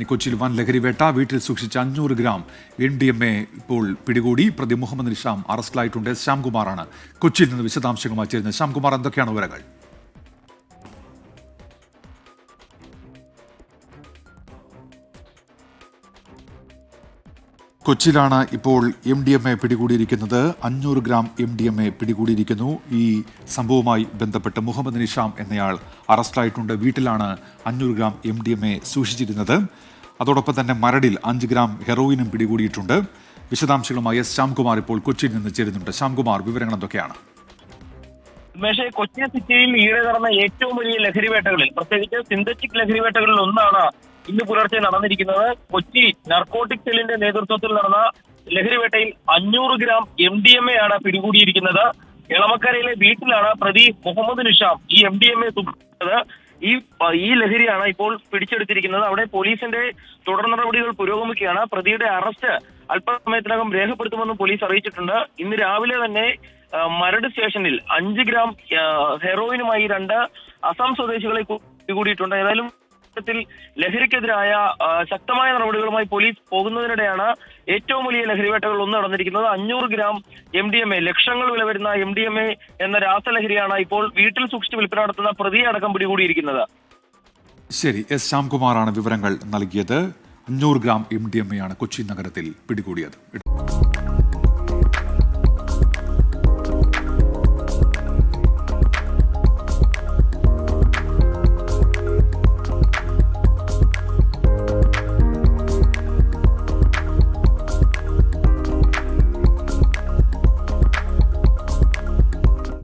കൊച്ചിയിൽ വൻ ലഹരിവേട്ട. വീട്ടിൽ സൂക്ഷിച്ച 500 ഗ്രാം MDMA ഇപ്പോൾ പിടികൂടി. പ്രതി മുഹമ്മദ് നിഷാം അറസ്റ്റിലായിട്ടുണ്ട്. ശ്യാംകുമാറാണ് കൊച്ചിയിൽ നിന്ന് വിശദാംശങ്ങളുമായി ചേരുന്നത്. ശ്യാംകുമാർ, എന്തൊക്കെയാണ് വിവരങ്ങൾ? കൊച്ചിയിലാണ് ഇപ്പോൾ MDMA പിടികൂടിയിരിക്കുന്നത്. 500 gram MDMA പിടികൂടിയിരിക്കുന്നു. ഈ സംഭവവുമായി ബന്ധപ്പെട്ട് മുഹമ്മദ് നിഷാം എന്നയാൾ അറസ്റ്റിലായിട്ടുണ്ട്. വീട്ടിലാണ് 500 ഗ്രാം MDMA സൂക്ഷിച്ചിരുന്നത്. അതോടൊപ്പം തന്നെ മരടിൽ 5 ഗ്രാം ഹെറോയിനും പിടികൂടിയിട്ടുണ്ട്. വിശദാംശങ്ങളുമായി ശ്യാംകുമാർ ഇപ്പോൾ കൊച്ചിയിൽ നിന്ന് ചേരുന്നുണ്ട്. ശ്യാംകുമാർ, വിവരങ്ങൾ എന്തൊക്കെയാണ്? കൊച്ചി സിറ്റിയിൽ ഈയിടെ നടന്ന ഏറ്റവും വലിയ ലഹരിവേട്ടകളിൽ, പ്രത്യേകിച്ച് സിന്തറ്റിക് ലഹരിവേട്ടകളിൽ ഒന്നാണ് ഇന്ന് പുലർച്ചെ നടന്നിരിക്കുന്നത്. കൊച്ചി നർക്കോട്ടിക് സെല്ലിന്റെ നേതൃത്വത്തിൽ നടന്ന ലഹരിവേട്ടയിൽ 500 ഗ്രാം MDMA ആണ് പിടികൂടിയിരിക്കുന്നത്. എളമക്കരയിലെ വീട്ടിലാണ് പ്രതി മുഹമ്മദ് നിഷാം ഈ MDMA സൂക്ഷിച്ചത്. ഈ ലഹരിയാണ് ഇപ്പോൾ പിടിച്ചെടുത്തിരിക്കുന്നത്. അവിടെ പോലീസിന്റെ തുടർ നടപടികൾ പുരോഗമിക്കുകയാണ്. പ്രതിയുടെ അറസ്റ്റ് അല്പസമയത്തിനകം രേഖപ്പെടുത്തുമെന്നും പോലീസ് അറിയിച്ചിട്ടുണ്ട്. ഇന്ന് രാവിലെ തന്നെ മരട് സ്റ്റേഷനിൽ 5 ഗ്രാം ഹെറോയിനുമായി 2 അസം സ്വദേശികളെ പിടികൂടിയിട്ടുണ്ട്. ഏതായാലും ലഹരിക്കെതിരായ ശക്തമായ നടപടികളുമായി പോലീസ് പോകുന്നതിനിടെയാണ് ഏറ്റവും വലിയ ലഹരിവേട്ടകൾ ഒന്ന് നടന്നിരിക്കുന്നത്. 500 ഗ്രാം MDMA, ലക്ഷങ്ങൾ വില വരുന്ന MDMA എന്ന രാസലഹരിയാണ് ഇപ്പോൾ വീട്ടിൽ സൂക്ഷിച്ച് വിൽപ്പന നടത്തുന്ന പ്രതിയെ അടക്കം പിടികൂടിയിരിക്കുന്നത്. ശരി, ശ്യാംകുമാറാണ് വിവരങ്ങൾ നൽകിയത്. 500 ഗ്രാം MDMA ആണ് കൊച്ചി നഗരത്തിൽ പിടികൂടിയത്.